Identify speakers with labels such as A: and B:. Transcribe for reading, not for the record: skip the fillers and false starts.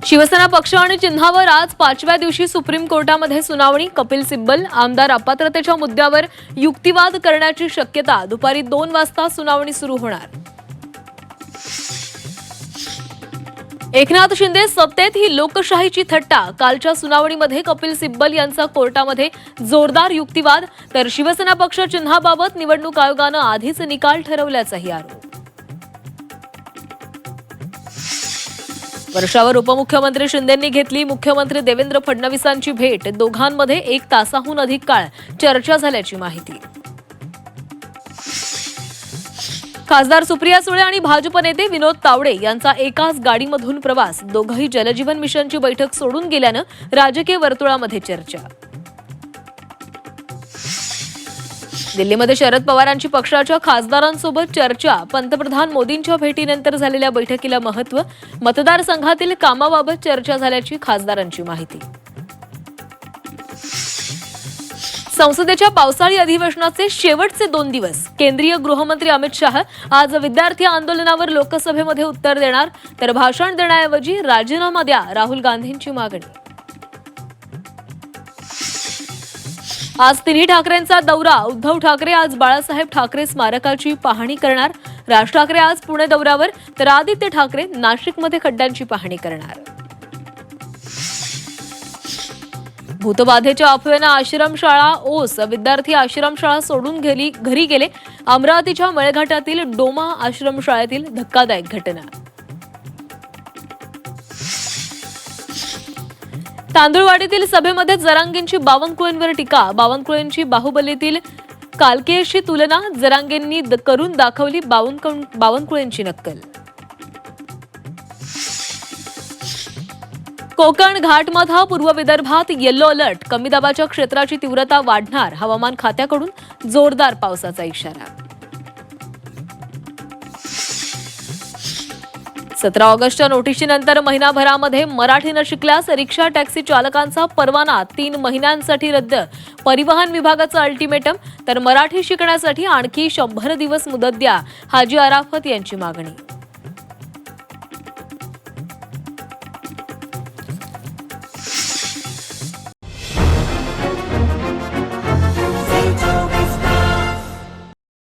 A: शिवसेना पक्ष आणि चिन्हावर आज 5व्या दिवशी सुप्रीम कोर्टामध्ये सुनावणी. कपिल सिब्बल आमदार अपात्रतेच्या मुद्द्यावर युक्तिवाद करण्याची शक्यता. दुपारी 2 वाजता सुनावणी सुरू होणार. एकनाथ शिंदे सत्तेत ही लोकशाहीची थट्टा. कालच्या सुनावणीमध्ये कपिल सिब्बल यांचा कोर्टामध्ये जोरदार युक्तिवाद. तर शिवसेना पक्ष चिन्हाबाबत निवडणूक आयोगानं आधीच निकाल ठरवल्याचाही आरोप. वर्षावर उपमुख्यमंत्री शिंदेंनी घेतली मुख्यमंत्री देवेंद्र फडणवीसांची भेट. दोघांमध्ये 1 तासाहून अधिक काळ चर्चा झाल्याची माहिती. खासदार सुप्रिया सुळे आणि भाजप नेते विनोद तावडे यांचा एकाच गाडीमधून प्रवास. दोघंही जलजीवन मिशनची बैठक सोडून गेल्यानं राजकीय वर्तुळामध्ये चर्चा. दिल्लीमध्ये शरद पवारांची पक्षाच्या खासदारांसोबत चर्चा. पंतप्रधान मोदींच्या भेटीनंतर झालेल्या बैठकीला महत्त्व. मतदारसंघातील कामाबाबत चर्चा झाल्याची खासदारांची माहिती. संसदेच्या पावसाळी अधिवेशनाचे शेवटचे 2 दिवस. केंद्रीय गृहमंत्री अमित शाह आज विद्यार्थी आंदोलनावर लोकसभेमध्ये उत्तर देणार. तर भाषण देण्याऐवजी राजीनामा द्या, राहुल गांधींची मागणी. आज तिन्ही ठाकरेंचा दौरा. उद्धव ठाकरे आज बाळासाहेब ठाकरे स्मारकाची पाहणी करणार. राज ठाकरे आज पुणे दौऱ्यावर, तर आदित्य ठाकरे नाशिकमध्ये खड्ड्यांची पाहणी करणार. भूतबाधेच्या अफवेनं आश्रमशाळा ओस. विद्यार्थी आश्रमशाळा सोडून घरी गेले. अमरावतीच्या मेळघाटातील डोमा आश्रमशाळेतील धक्कादायक घटना. तांदुळवाडीतील सभेमध्ये जरांगेंची बावनकुळेंवर टीका. बावनकुळेंची बाहुबलीतील कालकेशी तुलना. जरांगेंनी करून दाखवली बावनकुळेंची नक्कल. कोकण घाटमधा पूर्व विदर्भात येलो अलर्ट. कमी दाबाच्या क्षेत्राची तीव्रता वाढणार. हवामान खात्याकडून जोरदार पावसाचा इशारा. 17 ऑगस्टच्या नोटिशीनंतर महिनाभरामध्ये मराठी न शिकल्यास रिक्षा टॅक्सी चालकांचा परवाना 3 महिन्यांसाठी रद्द. परिवहन विभागाचं अल्टिमेटम. तर मराठी शिकण्यासाठी आणखी 100 दिवस मुदत द्या. हाजी अराफत यांची मागणी.